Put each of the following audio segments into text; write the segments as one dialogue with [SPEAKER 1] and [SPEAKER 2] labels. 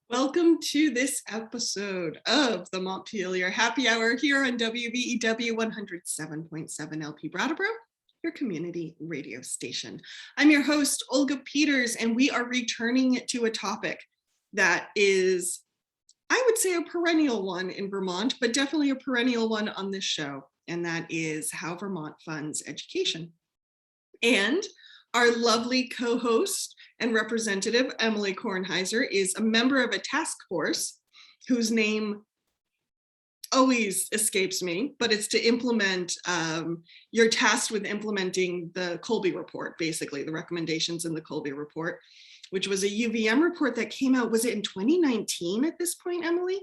[SPEAKER 1] Welcome to this episode of the Montpelier Happy Hour here on WVEW 107.7 LP Brattleboro, your community radio station. I'm your host, Olga Peters, and we are returning to a topic that is, I would say, a perennial one in Vermont, but definitely a perennial one on this show, and that is how Vermont funds education. And our lovely co-host and representative, Emilie Kornheiser, is a member of a task force whose name always escapes me, but it's to implement, you're tasked with implementing the Colby report, basically the recommendations in the Colby report, which was a UVM report that came out, was it in 2019 at this point, Emilie?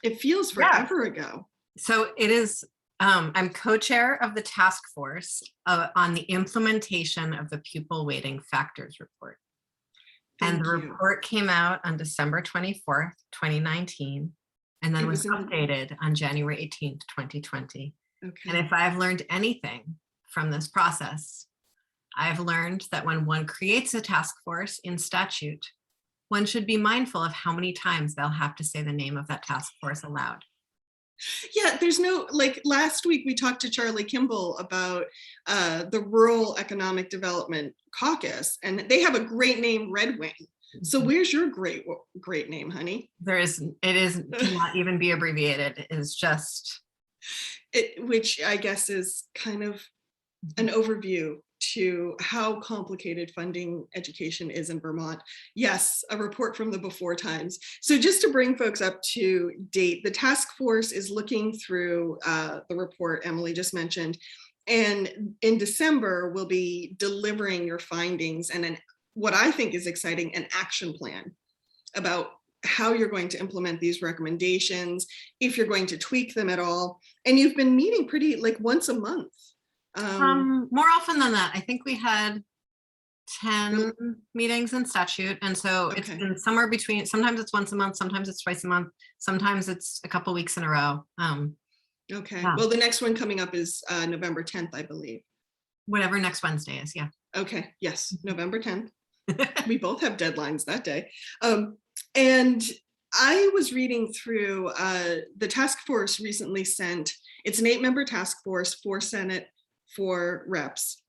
[SPEAKER 1] It feels forever ago.
[SPEAKER 2] So it is, I'm co-chair of the task force on the implementation of the pupil weighting factors report. And the report came out on December 24th, 2019, and then was updated on January 18th, 2020. Okay. And if I've learned anything from this process, I've learned that when one creates a task force in statute, one should be mindful of how many times they'll have to say the name of that task force aloud.
[SPEAKER 1] Yeah, there's no, like last week we talked to Charlie Kimball about the Rural Economic Development Caucus, and they have a great name, Red Wing. So where's your great name, honey?
[SPEAKER 2] Cannot even be abbreviated. It is just.
[SPEAKER 1] Which I guess is kind of an overview to how complicated funding education is in Vermont. Yes, a report from the before times. So just to bring folks up to date, the task force is looking through the report Emilie just mentioned, and in December we'll be delivering your findings and what I think is exciting, an action plan about how you're going to implement these recommendations, if you're going to tweak them at all. And you've been meeting pretty like once a month.
[SPEAKER 2] More often than that. I think we had 10 meetings in statute. And so it's been somewhere between, sometimes it's once a month, sometimes it's twice a month, sometimes it's a couple weeks in a row.
[SPEAKER 1] Well, the next one coming up is November 10th, I believe.
[SPEAKER 2] Whatever next Wednesday is, yeah.
[SPEAKER 1] Okay, yes, November 10th. We both have deadlines that day. And I was reading through, the task force recently sent, it's an 8-member task force, 4 Senate, 4 reps.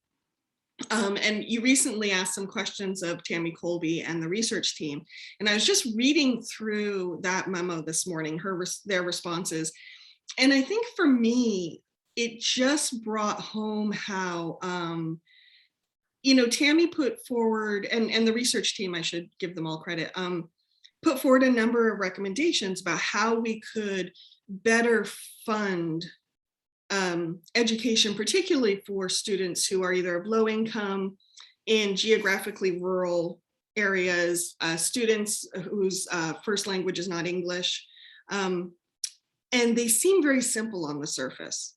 [SPEAKER 1] And you recently asked some questions of Tammy Colby and the research team. And I was just reading through that memo this morning, their responses. And I think for me, it just brought home how, Tammy put forward, and the research team, I should give them all credit, put forward a number of recommendations about how we could better fund education, particularly for students who are either of low income in geographically rural areas, students whose first language is not English. And they seem very simple on the surface.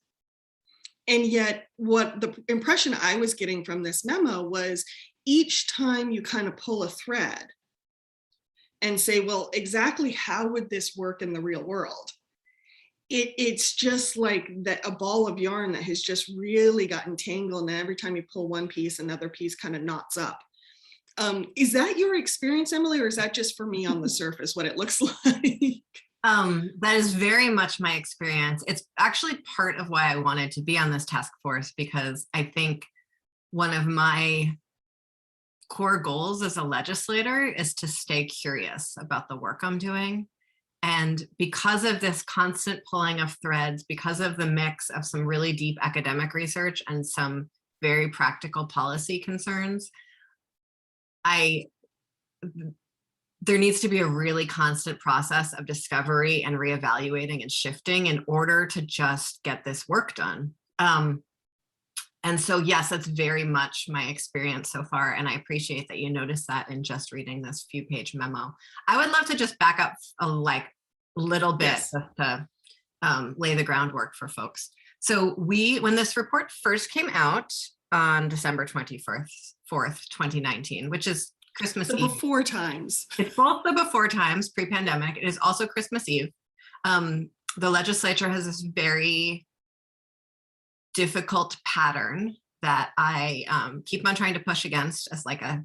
[SPEAKER 1] And yet what the impression I was getting from this memo was each time you kind of pull a thread and say, well, exactly how would this work in the real world? It's just like a ball of yarn that has just really gotten tangled, and every time you pull one piece, another piece kind of knots up. Is that your experience, Emilie, or is that just for me on the surface what it looks like?
[SPEAKER 2] That is very much my experience. It's actually part of why I wanted to be on this task force, because I think one of my core goals as a legislator is to stay curious about the work I'm doing. And because of this constant pulling of threads, because of the mix of some really deep academic research and some very practical policy concerns, there needs to be a really constant process of discovery and reevaluating and shifting in order to just get this work done. And so, yes, that's very much my experience so far. And I appreciate that you noticed that in just reading this few-page memo. I would love to just back up a little bit just to lay the groundwork for folks. So when this report first came out on December 24th, 2019, which is Christmas Eve.
[SPEAKER 1] Before times.
[SPEAKER 2] It's both the before times, pre-pandemic. It is also Christmas Eve. The legislature has this very difficult pattern that I keep on trying to push against as like a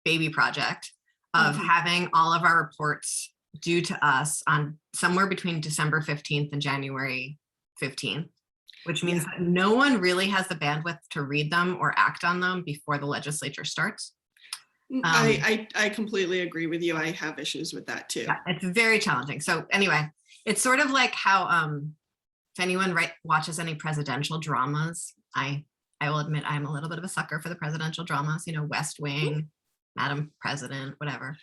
[SPEAKER 2] baby project of having all of our reports due to us on somewhere between December 15th and January 15th, which means that no one really has the bandwidth to read them or act on them before the legislature starts.
[SPEAKER 1] I completely agree with you. I have issues with that too.
[SPEAKER 2] Yeah, it's very challenging. So anyway, it's sort of like how if anyone watches any presidential dramas, I will admit I'm a little bit of a sucker for the presidential dramas, West Wing, Madam President, whatever.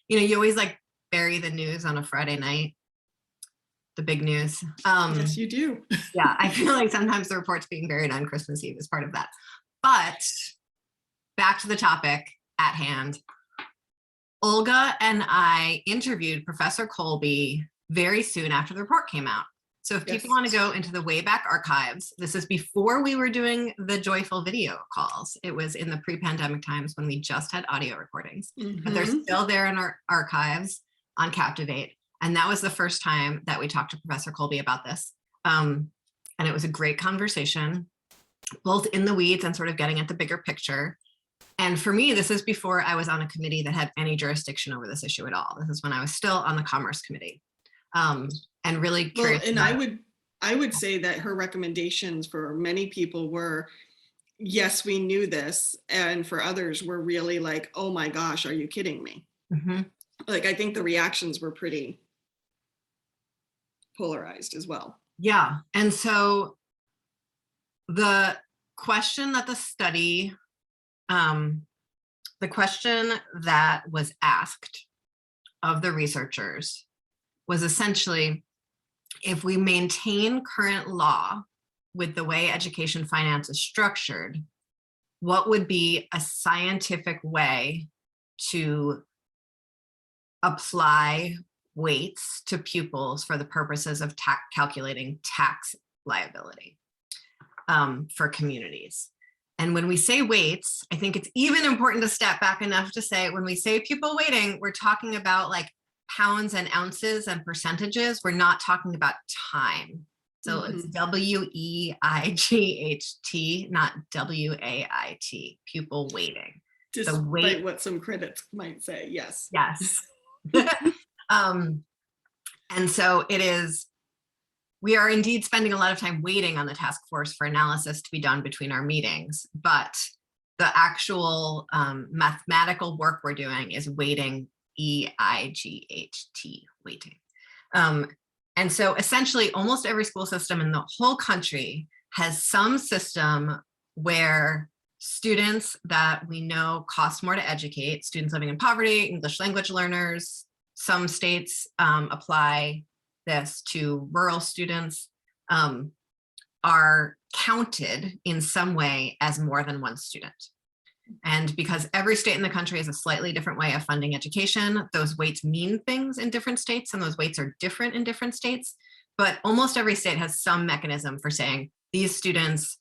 [SPEAKER 2] You always like bury the news on a Friday night, the big news.
[SPEAKER 1] Yes, you do.
[SPEAKER 2] Yeah, I feel like sometimes the reports being buried on Christmas Eve is part of that. But back to the topic at hand. Olga and I interviewed Professor Colby very soon after the report came out. So if people want to go into the Wayback Archives, this is before we were doing the joyful video calls. It was in the pre-pandemic times when we just had audio recordings, but they're still there in our archives on Captivate. And that was the first time that we talked to Professor Colby about this. And it was a great conversation, both in the weeds and sort of getting at the bigger picture. And for me, this is before I was on a committee that had any jurisdiction over this issue at all. This is when I was still on the Commerce Committee. And really curious.
[SPEAKER 1] Well, and I would say that her recommendations for many people were, yes, we knew this. And for others were really like, oh my gosh, are you kidding me? Like, I think the reactions were pretty polarized as well.
[SPEAKER 2] Yeah. And so the question that the study, the question that was asked of the researchers was essentially, if we maintain current law with the way education finance is structured, what would be a scientific way to apply weights to pupils for the purposes of calculating tax liability for communities? And when we say weights, I think it's even important to step back enough to say, when we say pupil weighting, we're talking about like pounds and ounces and percentages. We're not talking about time. So it's WEIGHT, not WAIT, pupil weighting.
[SPEAKER 1] Despite what some critics might say, yes.
[SPEAKER 2] Yes. And so it is, we are indeed spending a lot of time waiting on the task force for analysis to be done between our meetings, but the actual mathematical work we're doing is weighting, EIGHT weighting. And so essentially almost every school system in the whole country has some system where students that we know cost more to educate, students living in poverty, English language learners, some states apply this to rural students, are counted in some way as more than one student. And because every state in the country has a slightly different way of funding education, those weights mean things in different states, and those weights are different in different states. But almost every state has some mechanism for saying these students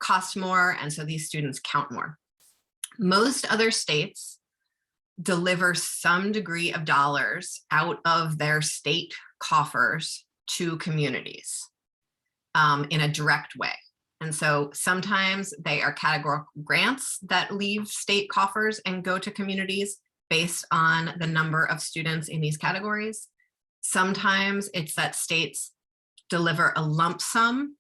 [SPEAKER 2] cost more, and so these students count more. Most other states deliver some degree of dollars out of their state coffers to communities in a direct way. And so sometimes they are categorical grants that leave state coffers and go to communities based on the number of students in these categories. Sometimes it's that states deliver a lump sum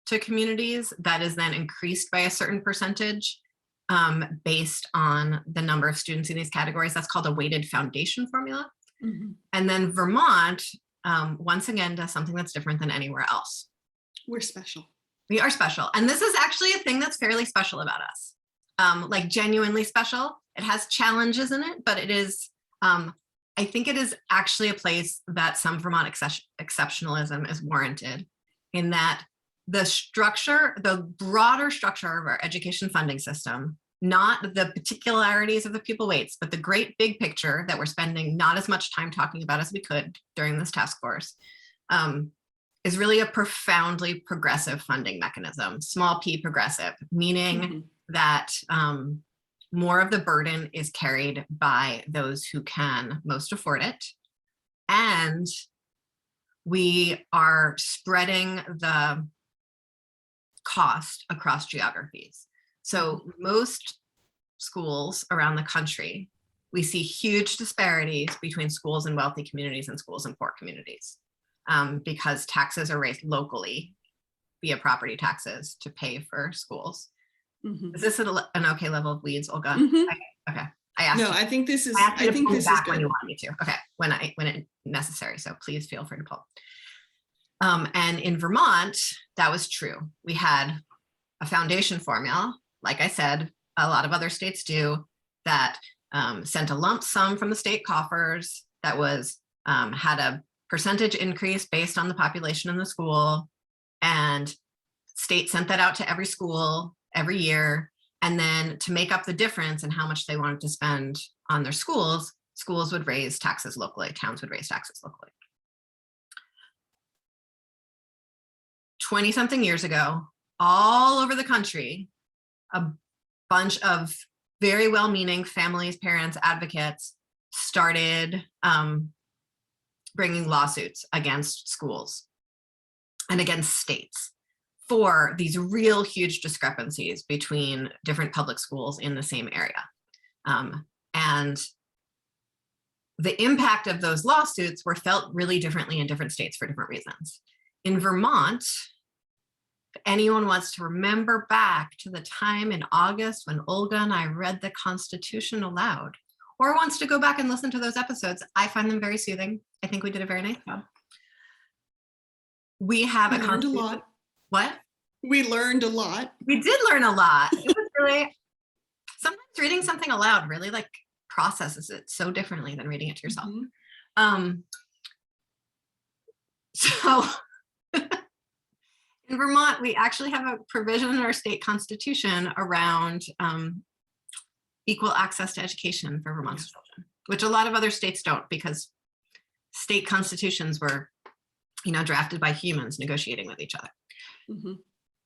[SPEAKER 2] to communities that is then increased by a certain percentage based on the number of students in these categories. That's called a weighted foundation formula. And then Vermont, once again, does something that's different than anywhere else.
[SPEAKER 1] We're special.
[SPEAKER 2] We are special. And this is actually a thing that's fairly special about us, like genuinely special. It has challenges in it, but it is, I think it is actually a place that some Vermont exceptionalism is warranted, in that the structure, the broader structure of our education funding system, not the particularities of the pupil weights, but the great big picture that we're spending not as much time talking about as we could during this task force, is really a profoundly progressive funding mechanism, small p progressive, meaning that more of the burden is carried by those who can most afford it. And we are spreading the cost across geographies. So most schools around the country, we see huge disparities between schools in wealthy communities and schools in poor communities, because taxes are raised locally via property taxes to pay for schools. Is this an okay level of weeds, Olga? Okay. I asked
[SPEAKER 1] No,
[SPEAKER 2] you.
[SPEAKER 1] I think this is.
[SPEAKER 2] I think this is
[SPEAKER 1] good.
[SPEAKER 2] when you want me to. Okay, when it's necessary. So please feel free to pull. And in Vermont, that was true. We had a foundation formula, like I said, a lot of other states do, that sent a lump sum from the state coffers that was had a percentage increase based on the population in the school, and state sent that out to every school every year. And then to make up the difference in how much they wanted to spend on their schools, schools would raise taxes locally, towns would raise taxes locally. 20-something years ago, all over the country, a bunch of very well-meaning families, parents, advocates started bringing lawsuits against schools and against states for these real huge discrepancies between different public schools in the same area. And the impact of those lawsuits were felt really differently in different states for different reasons. In Vermont, if anyone wants to remember back to the time in August when Olga and I read the Constitution aloud, or wants to go back and listen to those episodes, I find them very soothing. I think we did a very nice job. We have
[SPEAKER 1] We learned a lot.
[SPEAKER 2] What?
[SPEAKER 1] We learned a lot.
[SPEAKER 2] We did learn a lot. It was really, sometimes reading something aloud really like processes it so differently than reading it to yourself. So in Vermont, we actually have a provision in our state constitution around equal access to education for Vermont's children, which a lot of other states don't, because state constitutions were, drafted by humans negotiating with each other.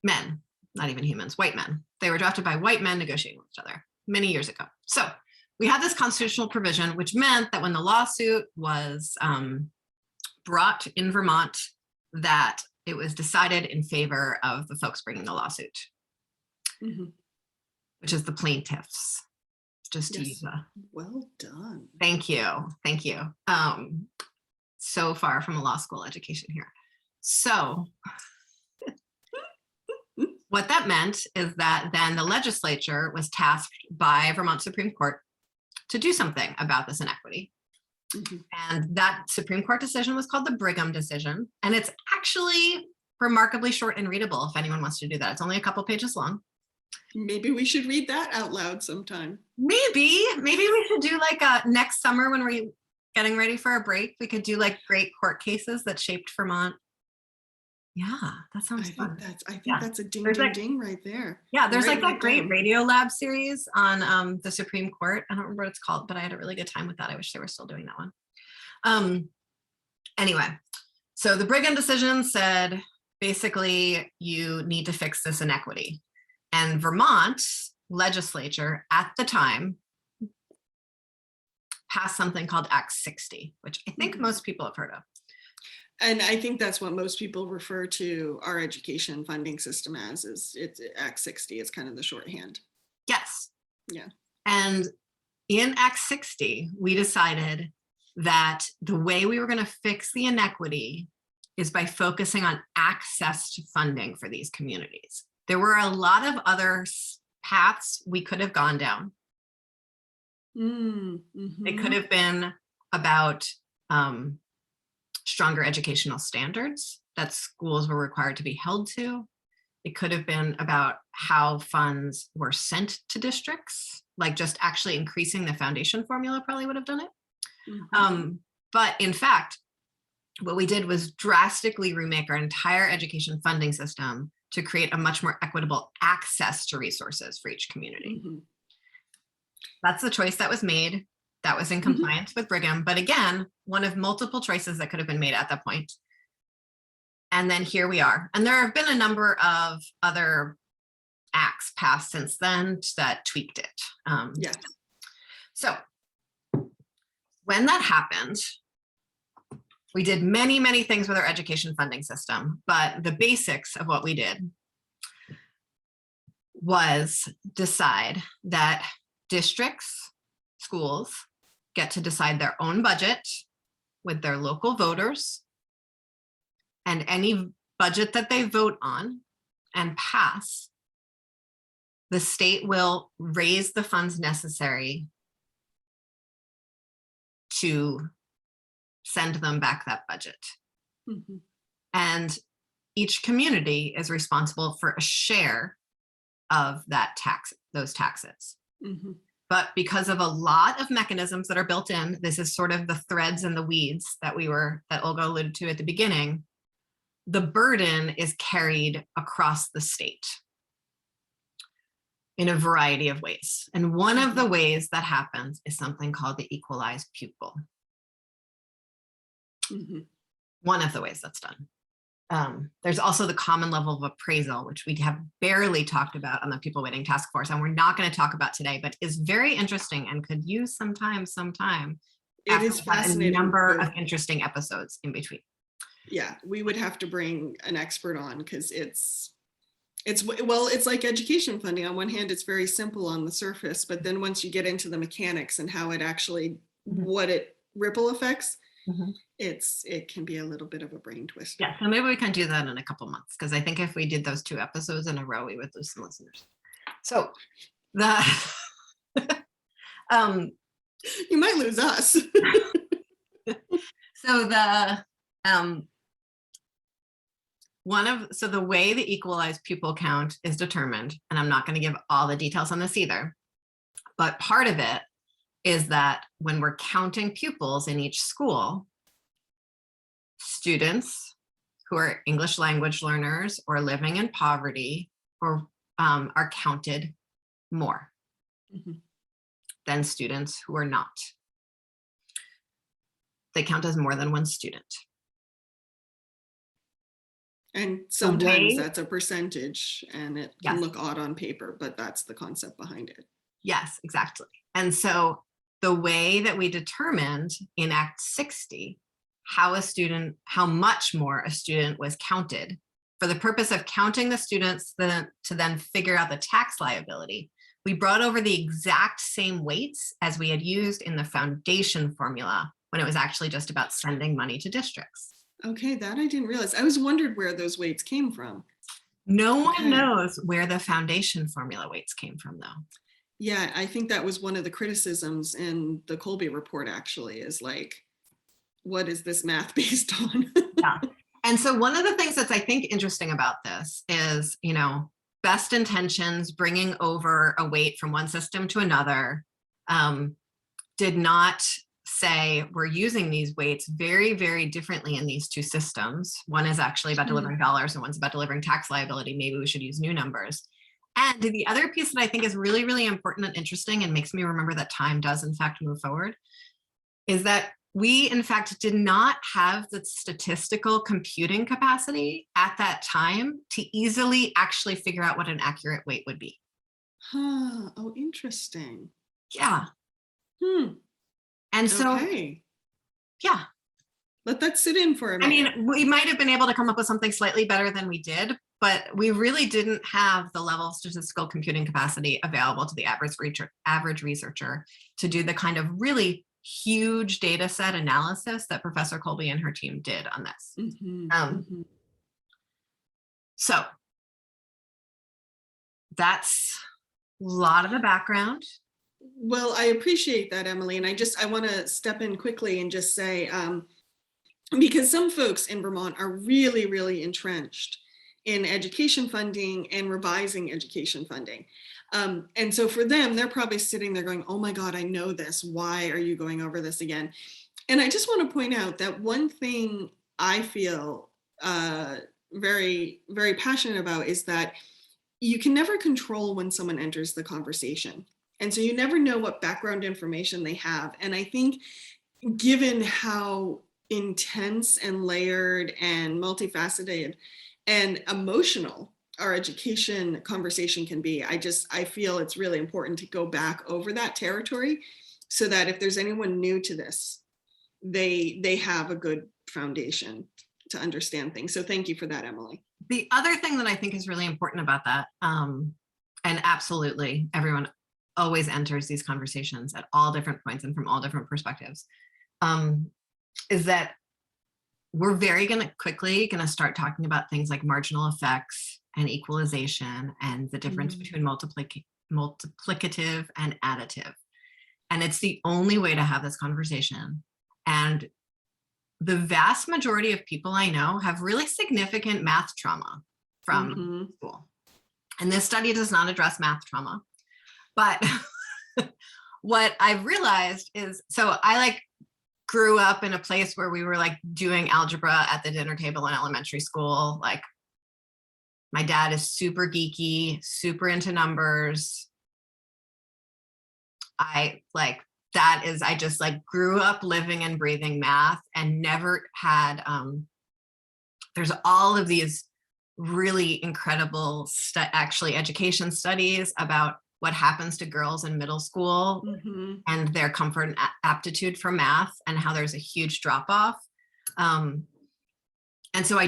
[SPEAKER 2] Men, not even humans, white men. They were drafted by white men negotiating with each other many years ago. So we had this constitutional provision, which meant that when the lawsuit was brought in Vermont, that it was decided in favor of the folks bringing the lawsuit, which is the plaintiffs. Just to use a
[SPEAKER 1] well done.
[SPEAKER 2] Thank you. So far from a law school education here. So what that meant is that then the legislature was tasked by Vermont Supreme Court to do something about this inequity. And that Supreme Court decision was called the Brigham Decision. And it's actually remarkably short and readable if anyone wants to do that. It's only a couple pages long.
[SPEAKER 1] Maybe we should read that out loud sometime.
[SPEAKER 2] Maybe we should do like next summer when we're getting ready for a break, we could do like great court cases that shaped Vermont. Yeah, that sounds fun.
[SPEAKER 1] I think that's a ding right there.
[SPEAKER 2] Yeah, there's like that great Radio Lab series on the Supreme Court. I don't remember what it's called, but I had a really good time with that. I wish they were still doing that one. Anyway, so the Brigham decision said, basically, you need to fix this inequity. And Vermont's legislature at the time passed something called Act 60, which I think most people have heard of.
[SPEAKER 1] And I think that's what most people refer to our education funding system as, it's Act 60 is kind of the shorthand.
[SPEAKER 2] Yes.
[SPEAKER 1] Yeah.
[SPEAKER 2] And in Act 60, we decided that the way we were going to fix the inequity is by focusing on access to funding for these communities. There were a lot of other paths we could have gone down. It could have been about stronger educational standards that schools were required to be held to. It could have been about how funds were sent to districts, like just actually increasing the foundation formula probably would have done it. But in fact, what we did was drastically remake our entire education funding system to create a much more equitable access to resources for each community. That's the choice that was made. That was in compliance with Brigham, but again, one of multiple choices that could have been made at that point. And then here we are. And there have been a number of other acts passed since then that tweaked it.
[SPEAKER 1] Yes.
[SPEAKER 2] So when that happened, we did many, many things with our education funding system, but the basics of what we did was decide that districts, schools get to decide their own budget with their local voters, and any budget that they vote on and pass, the state will raise the funds necessary to send them back that budget.
[SPEAKER 1] Mm-hmm.
[SPEAKER 2] And each community is responsible for a share of that tax, those taxes.
[SPEAKER 1] Mm-hmm.
[SPEAKER 2] But because of a lot of mechanisms that are built in, this is sort of the threads and the weeds that Olga alluded to at the beginning, the burden is carried across the state in a variety of ways. And one of the ways that happens is something called the equalized pupil.
[SPEAKER 1] Mm-hmm.
[SPEAKER 2] One of the ways that's done. There's also the common level of appraisal, which we have barely talked about on the People Weighting Task Force, and we're not going to talk about today, but is very interesting and could use some time.
[SPEAKER 1] It is fascinating.
[SPEAKER 2] A number of interesting episodes in between.
[SPEAKER 1] Yeah, we would have to bring an expert on, because it's like education funding. On one hand, it's very simple on the surface, but then once you get into the mechanics and how it actually, what it ripple effects, it can be a little bit of a brain twister.
[SPEAKER 2] Yeah, so maybe we can do that in a couple months, because I think if we did those 2 episodes in a row, we would lose some listeners. So the
[SPEAKER 1] you might lose us.
[SPEAKER 2] So the the way the equalized pupil count is determined, and I'm not going to give all the details on this either, but part of it is that when we're counting pupils in each school, students who are English language learners or living in poverty or are counted more than students who are not. They count as more than one student.
[SPEAKER 1] And sometimes that's a percentage, and it can look odd on paper, but that's the concept behind it.
[SPEAKER 2] Yes, exactly. And so the way that we determined in Act 60 how much more a student was counted for the purpose of counting the students to then figure out the tax liability, we brought over the exact same weights as we had used in the foundation formula when it was actually just about sending money to districts.
[SPEAKER 1] Okay, that I didn't realize. I always wondered where those weights came from.
[SPEAKER 2] No one knows where the foundation formula weights came from, though.
[SPEAKER 1] Yeah, I think that was one of the criticisms in the Colby report, actually, is like, what is this math based on?
[SPEAKER 2] Yeah. And so one of the things that's, I think, interesting about this is, best intentions, bringing over a weight from one system to another, did not say we're using these weights very, very differently in these 2 systems. One is actually about delivering dollars and one's about delivering tax liability. Maybe we should use new numbers. And the other piece that I think is really, really important and interesting and makes me remember that time does in fact move forward is that we in fact did not have the statistical computing capacity at that time to easily actually figure out what an accurate weight would be.
[SPEAKER 1] Huh. Oh, interesting.
[SPEAKER 2] Yeah. And so, yeah.
[SPEAKER 1] Let that sit in for a minute.
[SPEAKER 2] I mean, we might have been able to come up with something slightly better than we did, but we really didn't have the level of statistical computing capacity available to the average researcher to do the kind of really huge data set analysis that Professor Colby and her team did on this. So that's a lot of the background.
[SPEAKER 1] Well, I appreciate that, Emilie. And I want to step in quickly and just say, because some folks in Vermont are really, really entrenched in education funding and revising education funding. And so for them, they're probably sitting there going, oh my God, I know this. Why are you going over this again? And I just want to point out that one thing I feel very, very passionate about is that you can never control when someone enters the conversation. And so you never know what background information they have. And I think given how intense and layered and multifaceted and emotional our education conversation can be, I feel it's really important to go back over that territory so that if there's anyone new to this, they have a good foundation to understand things. So thank you for that, Emilie.
[SPEAKER 2] The other thing that I think is really important about that, and absolutely everyone always enters these conversations at all different points and from all different perspectives, is that we're very quickly gonna start talking about things like marginal effects and equalization and the difference between multiplicative and additive. And it's the only way to have this conversation. And the vast majority of people I know have really significant math trauma from school. And this study does not address math trauma. But what I've realized is, so I grew up in a place where we were doing algebra at the dinner table in elementary school. Like, my dad is super geeky, super into numbers. I just grew up living and breathing math and never had, there's all of these really incredible education studies about what happens to girls in middle school and their comfort and aptitude for math, and how there's a huge drop off. And so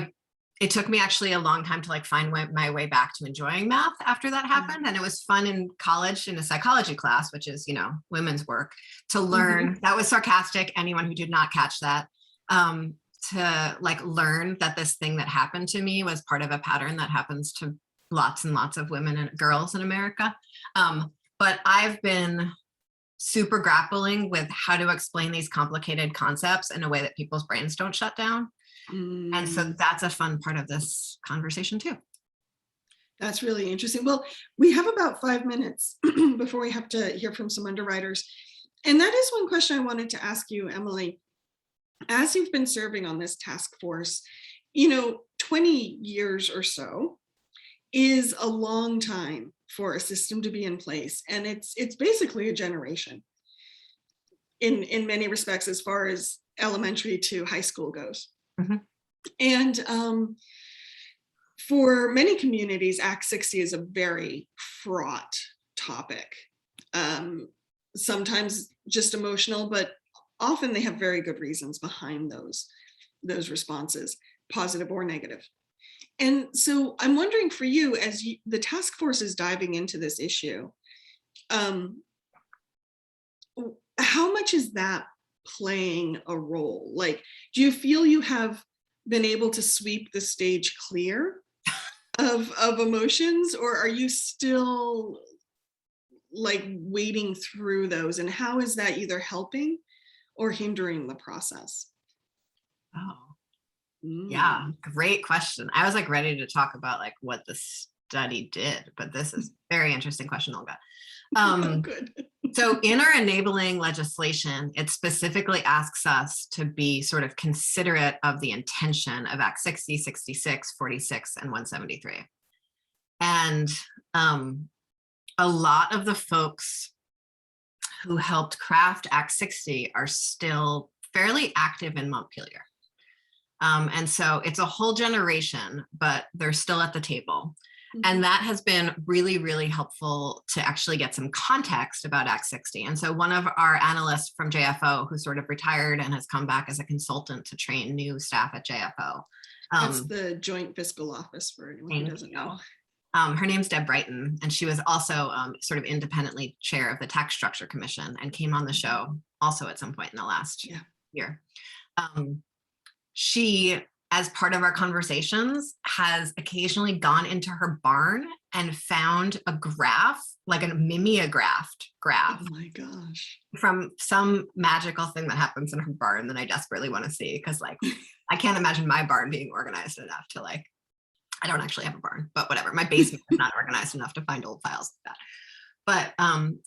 [SPEAKER 2] it took me actually a long time to find my way back to enjoying math after that happened. And it was fun in college in a psychology class, which is, women's work, to learn. That was sarcastic. Anyone who did not catch that, to learn that this thing that happened to me was part of a pattern that happens to lots and lots of women and girls in America. But I've been super grappling with how to explain these complicated concepts in a way that people's brains don't shut down. And so that's a fun part of this conversation too.
[SPEAKER 1] That's really interesting. Well, we have about 5 minutes before we have to hear from some underwriters. And that is one question I wanted to ask you, Emilie. As you've been serving on this task force, 20 years or so is a long time for a system to be in place. And it's basically a generation in many respects, as far as elementary to high school goes. And for many communities, Act 60 is a very fraught topic. Sometimes just emotional, but often they have very good reasons behind those responses, positive or negative. And so I'm wondering, for you, as the task force is diving into this issue, how much is that playing a role? Do you feel you have been able to sweep the stage clear of emotions, or are you still wading through those? And how is that either helping or hindering the process?
[SPEAKER 2] Yeah, great question. I was ready to talk about what the study did, but this is a very interesting question, Olga.
[SPEAKER 1] Good.
[SPEAKER 2] So in our enabling legislation, it specifically asks us to be sort of considerate of the intention of Act 60, 66, 46, and 173. And a lot of the folks who helped craft Act 60 are still fairly active in Montpelier. And so it's a whole generation, but they're still at the table. And that has been really, really helpful to actually get some context about Act 60. And so one of our analysts from JFO, who sort of retired and has come back as a consultant to train new staff at JFO.
[SPEAKER 1] That's the Joint Fiscal Office, for anyone who doesn't know.
[SPEAKER 2] Her name's Deb Brighton, and she was also sort of independently chair of the Tax Structure Commission and came on the show also at some point in the last year. She, as part of our conversations, has occasionally gone into her barn and found a graph, like a mimeographed graph.
[SPEAKER 1] Oh my gosh.
[SPEAKER 2] From some magical thing that happens in her barn that I desperately want to see, because I can't imagine my barn being organized enough to I don't actually have a barn, but whatever. My basement is not organized enough to find old files like that. But,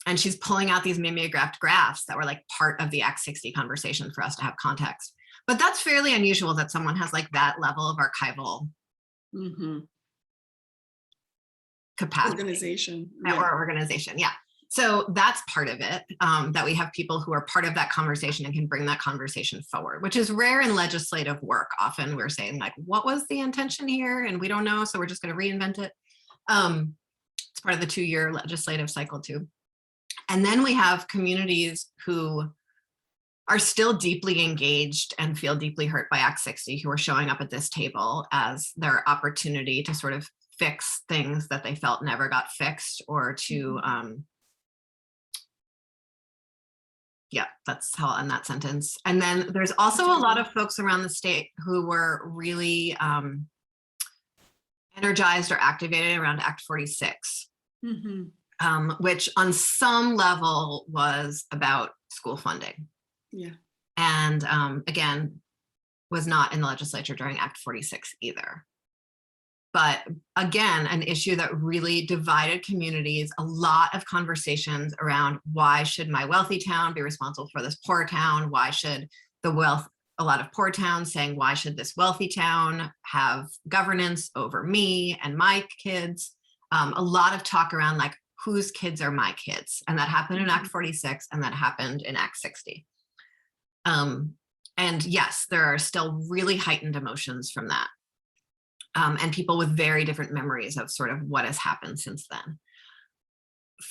[SPEAKER 2] and she's pulling out these mimeographed graphs that were part of the Act 60 conversation for us to have context. But that's fairly unusual that someone has that level of archival capacity.
[SPEAKER 1] Organization.
[SPEAKER 2] Or organization, yeah. So that's part of it, that we have people who are part of that conversation and can bring that conversation forward, which is rare in legislative work. Often we're saying what was the intention here? And we don't know, so we're just going to reinvent it. It's part of the 2-year legislative cycle too. And then we have communities who are still deeply engaged and feel deeply hurt by Act 60, who are showing up at this table as their opportunity to sort of fix things that they felt never got fixed, or to Yeah, that's how I'll end that sentence. And then there's also a lot of folks around the state who were really energized or activated around Act 46, which on some level was about school funding.
[SPEAKER 1] Yeah.
[SPEAKER 2] And again, was not in the legislature during Act 46 either. But again, an issue that really divided communities, a lot of conversations around why should my wealthy town be responsible for this poor town? Why should a lot of poor towns saying, why should this wealthy town have governance over me and my kids? A lot of talk around like, whose kids are my kids? And that happened in Act 46 and that happened in Act 60. And yes, there are still really heightened emotions from that. And people with very different memories of sort of what has happened since then.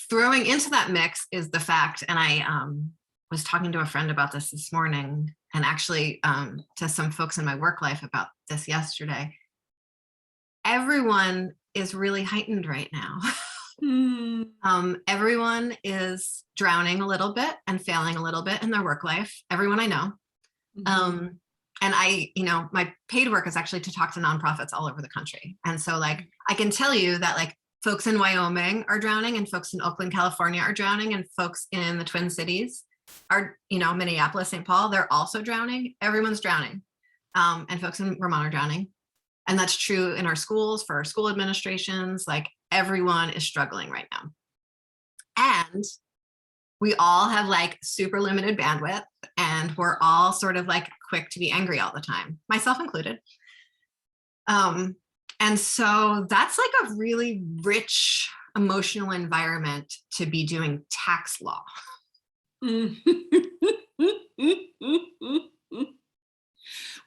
[SPEAKER 2] Throwing into that mix is the fact, and I was talking to a friend about this morning, and actually to some folks in my work life about this yesterday. Everyone is really heightened right now. Everyone is drowning a little bit and failing a little bit in their work life. Everyone I know. And my paid work is actually to talk to nonprofits all over the country. And so like, I can tell you that like folks in Wyoming are drowning and folks in Oakland, California are drowning and folks in the Twin Cities are, Minneapolis, St. Paul, they're also drowning. Everyone's drowning. And folks in Vermont are drowning. And that's true in our schools, for our school administrations, like everyone is struggling right now. And we all have like super limited bandwidth and we're all sort of like quick to be angry all the time, myself included. And so that's like a really rich emotional environment to be doing tax law.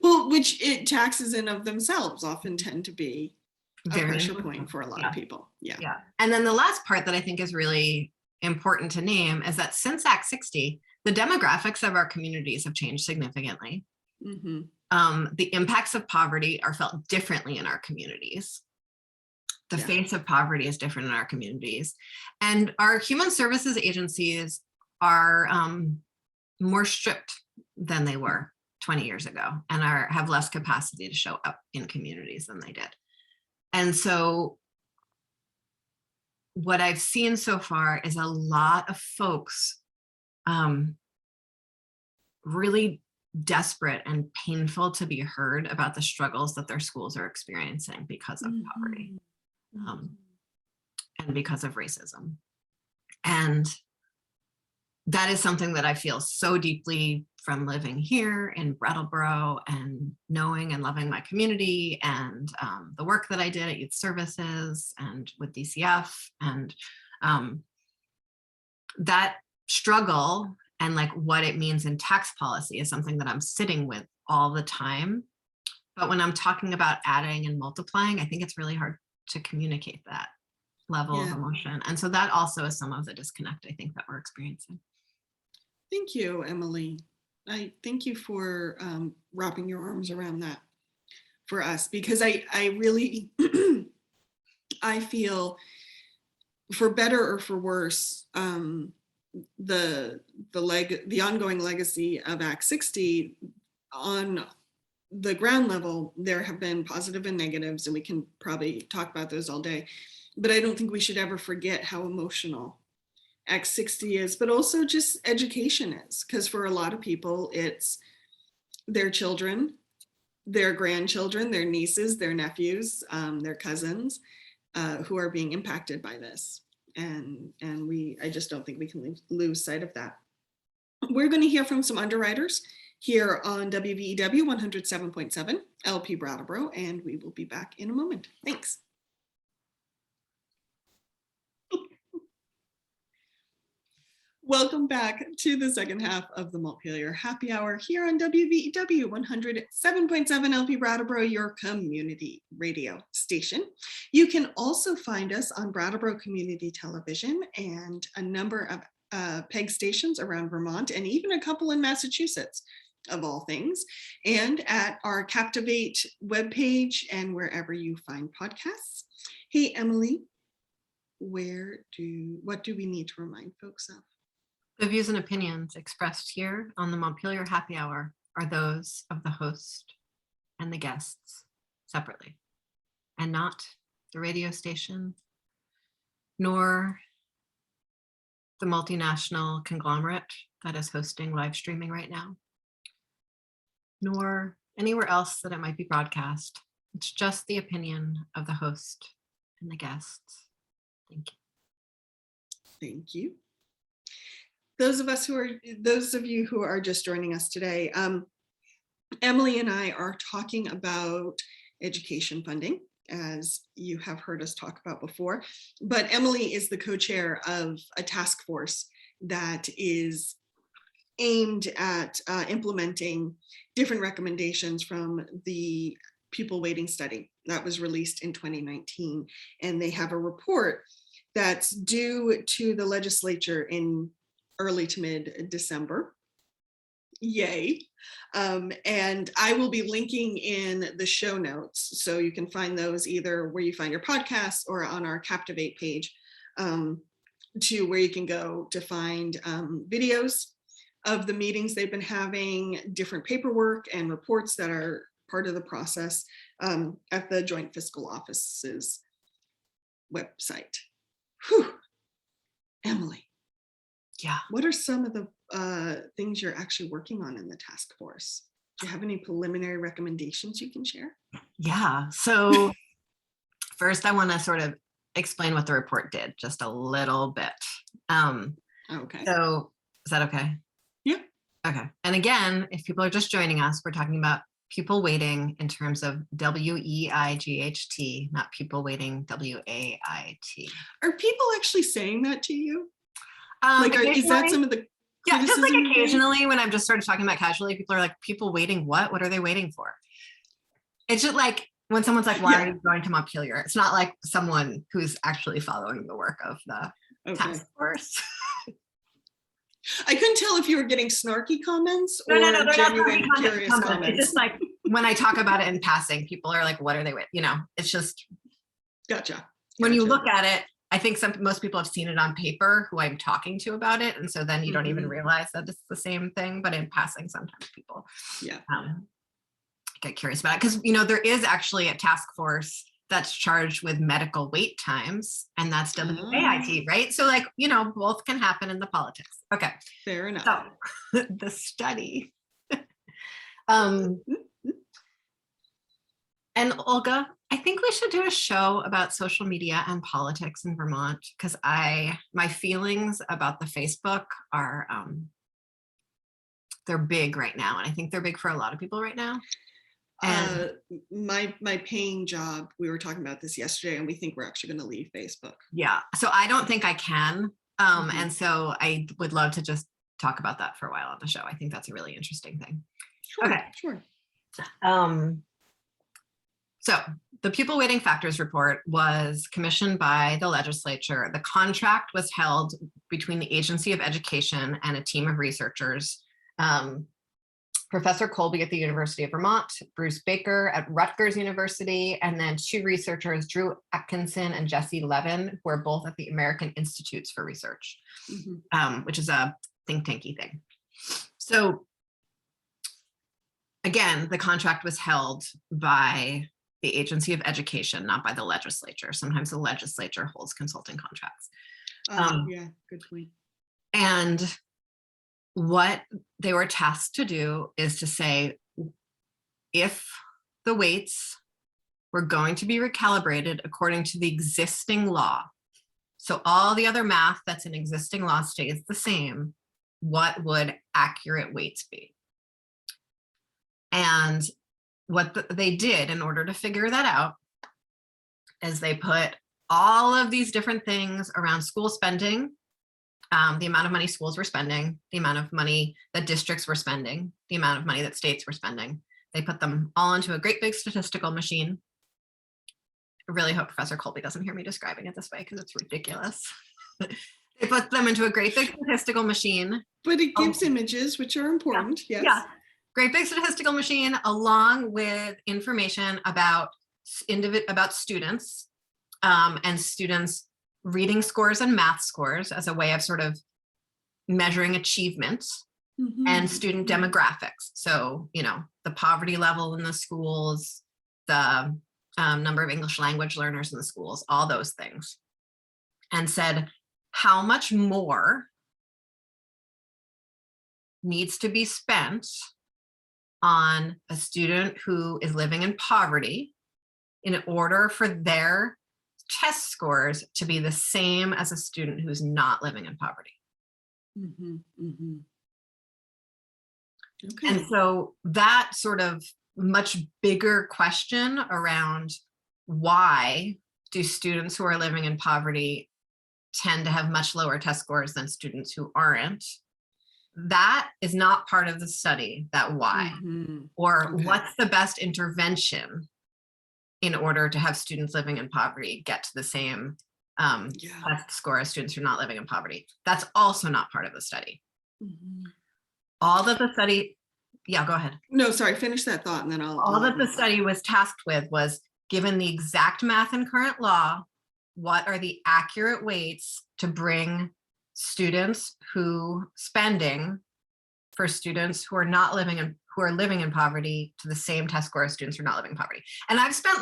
[SPEAKER 1] Well, which taxes in of themselves often tend to be a
[SPEAKER 2] Very
[SPEAKER 1] pressure
[SPEAKER 2] important.
[SPEAKER 1] point for a lot of people. Yeah.
[SPEAKER 2] And then the last part that I think is really important to name is that since Act 60, the demographics of our communities have changed significantly. The impacts of poverty are felt differently in our communities. The face of poverty is different in our communities. And our human services agencies are more stripped than they were 20 years ago and have less capacity to show up in communities than they did. And so what I've seen so far is a lot of folks really desperate and painful to be heard about the struggles that their schools are experiencing because of poverty and because of racism. And that is something that I feel so deeply from living here in Brattleboro and knowing and loving my community and the work that I did at Youth Services and with DCF. And that struggle and like what it means in tax policy is something that I'm sitting with all the time. But when I'm talking about adding and multiplying, I think it's really hard to communicate that level of emotion. And so that also is some of the disconnect I think that we're experiencing.
[SPEAKER 1] Thank you, Emilie. I thank you for wrapping your arms around that for us, because I really, I feel, for better or for worse, the ongoing legacy of Act 60 on the ground level, there have been positive and negatives, and we can probably talk about those all day. But I don't think we should ever forget how emotional Act 60 is, but also just education is, because for a lot of people, it's their children, their grandchildren, their nieces, their nephews, their cousins who are being impacted by this. And I just don't think we can lose sight of that. We're going to hear from some underwriters here on WVEW 107.7 LP Brattleboro, and we will be back in a moment. Thanks. Welcome back to the second half of the Montpelier Happy Hour here on WVEW 107.7 LP Brattleboro, your community radio station. You can also find us on Brattleboro Community Television and a number of PEG stations around Vermont, and even a couple in Massachusetts, of all things, and at our Captivate webpage and wherever you find podcasts. Hey, Emilie, what do we need to remind folks of?
[SPEAKER 2] The views and opinions expressed here on the Montpelier Happy Hour are those of the host and the guests separately, and not the radio station, nor the multinational conglomerate that is hosting live streaming right now, nor anywhere else that it might be broadcast. It's just the opinion of the host and the guests. Thank you.
[SPEAKER 1] Thank you. Those of you who are just joining us today, Emilie and I are talking about education funding, as you have heard us talk about before. But Emilie is the co-chair of a task force that is aimed at implementing different recommendations from the pupil weighting study that was released in 2019. And they have a report that's due to the legislature in early to mid-December. Yay. And I will be linking in the show notes. So you can find those either where you find your podcasts or on our Captivate page, to where you can go to find videos of the meetings they've been having, different paperwork and reports that are part of the process at the Joint Fiscal Office's website. Whew. Emilie.
[SPEAKER 2] Yeah.
[SPEAKER 1] What are some of the things you're actually working on in the task force? Do you have any preliminary recommendations you can share?
[SPEAKER 2] Yeah. So first, I want to sort of explain what the report did just a little bit.
[SPEAKER 1] Okay.
[SPEAKER 2] So is that okay?
[SPEAKER 1] Yeah.
[SPEAKER 2] Okay. And again, if people are just joining us, we're talking about pupil weighting in terms of WEIGHT, not pupil weighting WAIT.
[SPEAKER 1] Are people actually saying that to you? Is that
[SPEAKER 2] Occasionally.
[SPEAKER 1] some of the
[SPEAKER 2] Yeah, just like
[SPEAKER 1] criticism you get?
[SPEAKER 2] occasionally when I'm just sort of talking about casually, people are like, people waiting what? What are they waiting for? It's just like when someone's like, why are you going to Montpelier? It's not like someone who's actually following the work of the task force.
[SPEAKER 1] I couldn't tell if you were getting snarky comments or
[SPEAKER 2] No, they're
[SPEAKER 1] genuine
[SPEAKER 2] not
[SPEAKER 1] curious comments.
[SPEAKER 2] It's just like when I talk about it in passing, people are like, what are they with? You know, it's just
[SPEAKER 1] Gotcha.
[SPEAKER 2] when you look at it, I think most people have seen it on paper who I'm talking to about it. And so then you don't even realize that it's the same thing, but in passing, sometimes people get curious about it. Because, you know, there is actually a task force that's charged with medical wait times, and that's WAIT, right? So like, you know, both can happen in the politics. Okay.
[SPEAKER 1] Fair enough.
[SPEAKER 2] So the study. And Olga, I think we should do a show about social media and politics in Vermont, because my feelings about the Facebook are, they're big right now. And I think they're big for a lot of people right now. And
[SPEAKER 1] my paying job, we were talking about this yesterday, and we think we're actually going to leave Facebook.
[SPEAKER 2] Yeah. So I don't think I can. And so I would love to just talk about that for a while on the show. I think that's a really interesting thing.
[SPEAKER 1] Sure,
[SPEAKER 2] okay.
[SPEAKER 1] Sure.
[SPEAKER 2] So the pupil weighting factors report was commissioned by the legislature. The contract was held between the Agency of Education and a team of researchers. Professor Colby at the University of Vermont, Bruce Baker at Rutgers University, and then two researchers, Drew Atkinson and Jesse Levin, who are both at the American Institutes for Research, which is a think tanky thing. So again, the contract was held by the Agency of Education, not by the legislature. Sometimes the legislature holds consulting contracts.
[SPEAKER 1] Yeah, good point.
[SPEAKER 2] And what they were tasked to do is to say, if the weights were going to be recalibrated according to the existing law, so all the other math that's in existing law stays the same, what would accurate weights be? And what they did in order to figure that out is they put all of these different things around school spending, the amount of money schools were spending, the amount of money that districts were spending, the amount of money that states were spending. They put them all into a great big statistical machine. I really hope Professor Colby doesn't hear me describing it this way because it's ridiculous. They put them into a great big statistical machine.
[SPEAKER 1] But it gives images, which are important.
[SPEAKER 2] Yeah,
[SPEAKER 1] yes.
[SPEAKER 2] Yeah. Great big statistical machine along with information about students and students' reading scores and math scores as a way of sort of measuring achievement and student demographics. So, the poverty level in the schools, the number of English language learners in the schools, all those things, and said, how much more needs to be spent on a student who is living in poverty in order for their test scores to be the same as a student who's not living in poverty.
[SPEAKER 1] Okay.
[SPEAKER 2] And so that sort of much bigger question around why do students who are living in poverty tend to have much lower test scores than students who aren't, that is not part of the study, that why, or
[SPEAKER 1] Okay.
[SPEAKER 2] what's the best intervention in order to have students living in poverty get to the same test score as students who are not living in poverty. That's also not part of the study. All that the study, go ahead.
[SPEAKER 1] No, sorry, finish that thought and then I'll.
[SPEAKER 2] All that the study was tasked with was, given the exact math and current law, what are the accurate weights to bring students who spending for students who are not living in, who are living in poverty to the same test score as students who are not living in poverty. And I've spent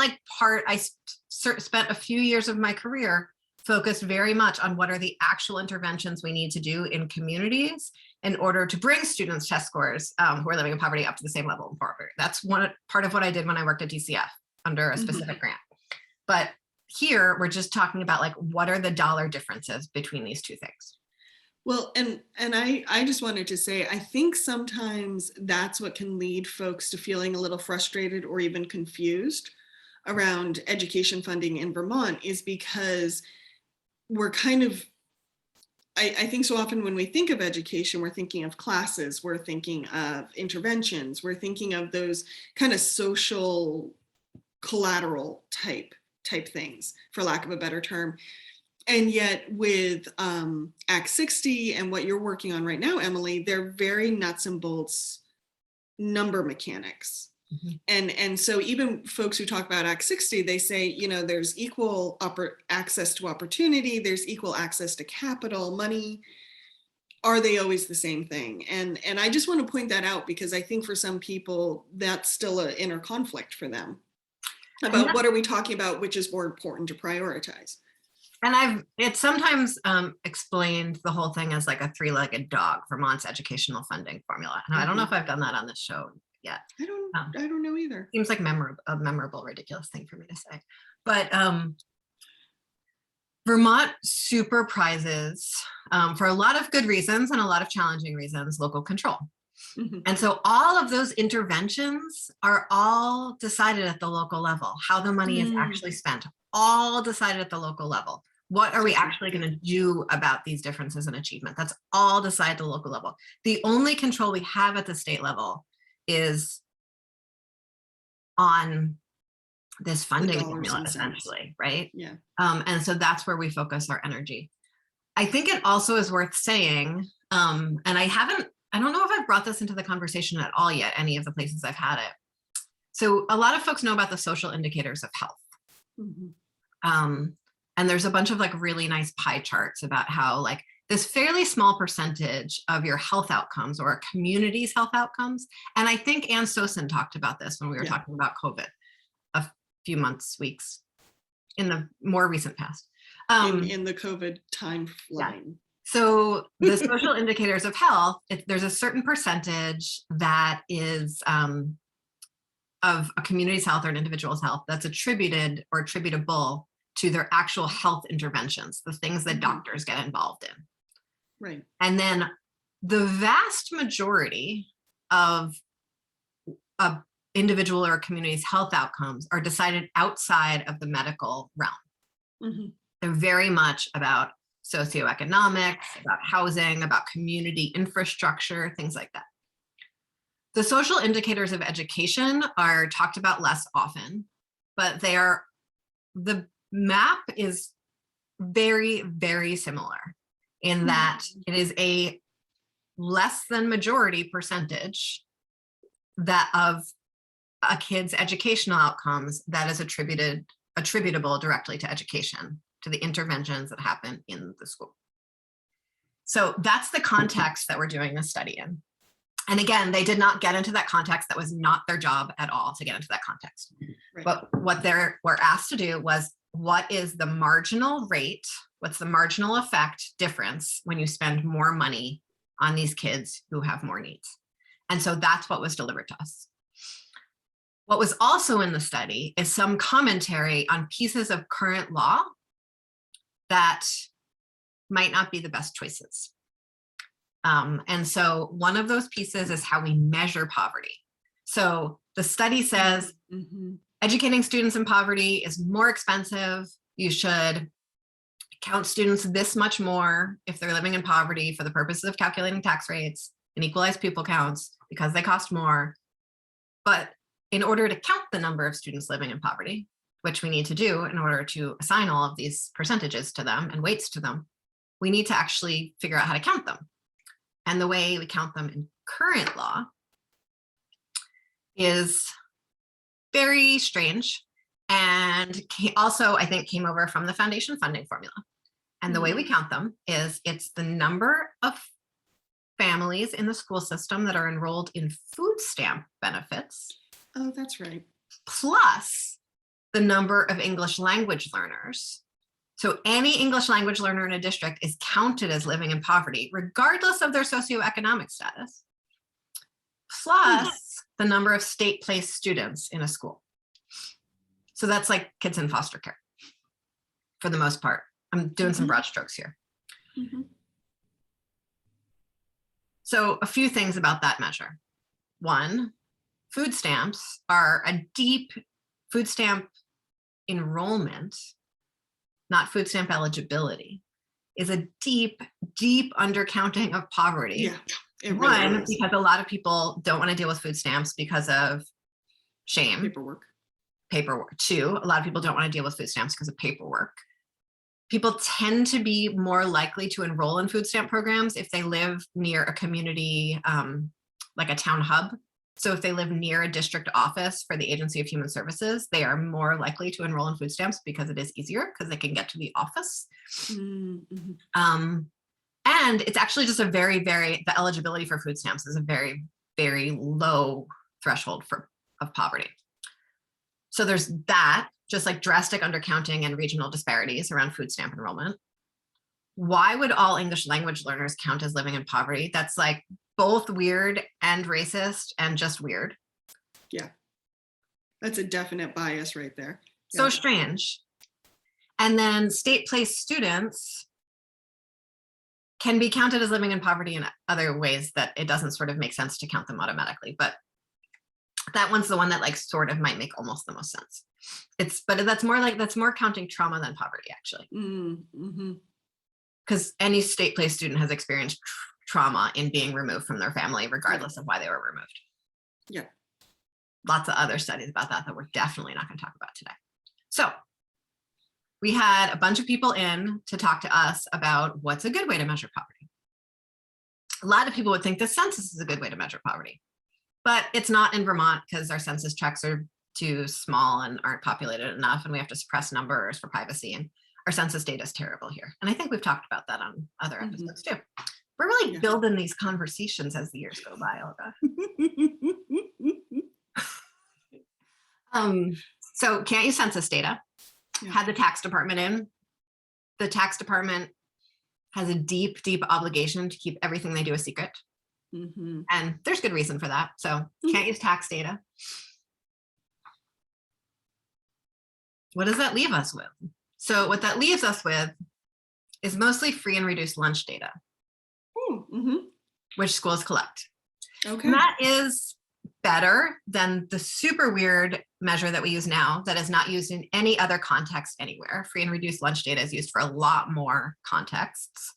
[SPEAKER 2] spent a few years of my career focused very much on what are the actual interventions we need to do in communities in order to bring students' test scores who are living in poverty up to the same level in poverty. That's part of what I did when I worked at DCF under a specific grant. But here we're just talking about, like, what are the dollar differences between these two things?
[SPEAKER 1] Well, and I just wanted to say, I think sometimes that's what can lead folks to feeling a little frustrated or even confused around education funding in Vermont, is because we're kind of, I think so often when we think of education, we're thinking of classes, we're thinking of interventions, we're thinking of those kind of social collateral type things, for lack of a better term. And yet with Act 60 and what you're working on right now, Emilie, they're very nuts and bolts number mechanics. And so even folks who talk about Act 60, they say, there's equal access to opportunity, there's equal access to capital, money. Are they always the same thing? And I just want to point that out, because I think for some people, that's still an inner conflict for them about what are we talking about, which is more important to prioritize.
[SPEAKER 2] And it's sometimes explained the whole thing as like a three-legged dog, Vermont's educational funding formula. And I don't know if I've done that on this show yet.
[SPEAKER 1] I don't know either.
[SPEAKER 2] Seems like a memorable, ridiculous thing for me to say. But Vermont super prizes, for a lot of good reasons and a lot of challenging reasons, local control. And so all of those interventions are all decided at the local level. How the money is actually spent, all decided at the local level. What are we actually going to do about these differences in achievement? That's all decided at the local level. The only control we have at the state level is on this funding formula, essentially, right?
[SPEAKER 1] Yeah.
[SPEAKER 2] And so that's where we focus our energy. I think it also is worth saying, and I don't know if I've brought this into the conversation at all yet, any of the places I've had it. So a lot of folks know about the social indicators of health. And there's a bunch of like really nice pie charts about how like this fairly small percentage of your health outcomes or a community's health outcomes. And I think Ann Sosin talked about this when we were talking about COVID a few months, weeks in the more recent past.
[SPEAKER 1] In the COVID timeline.
[SPEAKER 2] Yeah. So the social indicators of health, there's a certain percentage that is of a community's health or an individual's health that's attributed or attributable to their actual health interventions, the things that doctors get involved in.
[SPEAKER 1] Right.
[SPEAKER 2] And then the vast majority of a individual or a community's health outcomes are decided outside of the medical realm. They're very much about socioeconomics, about housing, about community infrastructure, things like that. The social indicators of education are talked about less often, but the map is very, very similar in that it is a less than majority percentage that of a kid's educational outcomes that is attributable directly to education, to the interventions that happen in the school. So that's the context that we're doing this study in. And again, they did not get into that context. That was not their job at all to get into that context.
[SPEAKER 1] Right.
[SPEAKER 2] But what they were asked to do was, what is the marginal rate? What's the marginal effect difference when you spend more money on these kids who have more needs? And so that's what was delivered to us. What was also in the study is some commentary on pieces of current law that might not be the best choices. And so one of those pieces is how we measure poverty. So the study says educating students in poverty is more expensive. You should count students this much more if they're living in poverty for the purposes of calculating tax rates and equalized pupil counts because they cost more. But in order to count the number of students living in poverty, which we need to do in order to assign all of these percentages to them and weights to them, we need to actually figure out how to count them. And the way we count them in current law is very strange. And also, I think, came over from the foundation funding formula. And the way we count them is it's the number of families in the school system that are enrolled in food stamp benefits.
[SPEAKER 1] Oh, that's right.
[SPEAKER 2] Plus the number of English language learners. So any English language learner in a district is counted as living in poverty, regardless of their socioeconomic status, plus the number of state-placed students in a school. So that's like kids in foster care, for the most part. I'm doing some broad strokes here. So a few things about that measure. One, food stamps are a deep food stamp enrollment, not food stamp eligibility, is a deep, deep undercounting of poverty.
[SPEAKER 1] Yeah, it really
[SPEAKER 2] One,
[SPEAKER 1] is.
[SPEAKER 2] because a lot of people don't want to deal with food stamps because of shame. Paperwork. Two, a lot of people don't want to deal with food stamps because of paperwork. People tend to be more likely to enroll in food stamp programs if they live near a community, like a town hub. So if they live near a district office for the Agency of Human Services, they are more likely to enroll in food stamps because it is easier because they can get to the office. And it's actually just a the eligibility for food stamps is a very, very low threshold of poverty. So there's that, just like drastic undercounting and regional disparities around food stamp enrollment. Why would all English language learners count as living in poverty? That's like both weird and racist and just weird.
[SPEAKER 1] Yeah, that's a definite bias right there. Yeah.
[SPEAKER 2] So strange. And then state-placed students can be counted as living in poverty in other ways that it doesn't sort of make sense to count them automatically. But that one's the one that like sort of might make almost the most sense. But that's more counting trauma than poverty, actually. Because any state-placed student has experienced trauma in being removed from their family, regardless of why they were removed.
[SPEAKER 1] Yeah.
[SPEAKER 2] Lots of other studies about that we're definitely not going to talk about today. So we had a bunch of people in to talk to us about what's a good way to measure poverty. A lot of people would think the census is a good way to measure poverty, but it's not in Vermont because our census tracts are too small and aren't populated enough, and we have to suppress numbers for privacy, and our census data is terrible here. And I think we've talked about that on other episodes too. We're really building these conversations as the years go by, Olga. So can't use census data. Had the tax department in. The tax department has a deep, deep obligation to keep everything they do a secret. And there's good reason for that. So can't use tax data. What does that leave us with? So what that leaves us with is mostly free and reduced lunch data, which schools collect. Okay. And that is better than the super weird measure that we use now that is not used in any other context anywhere. Free and reduced lunch data is used for a lot more contexts.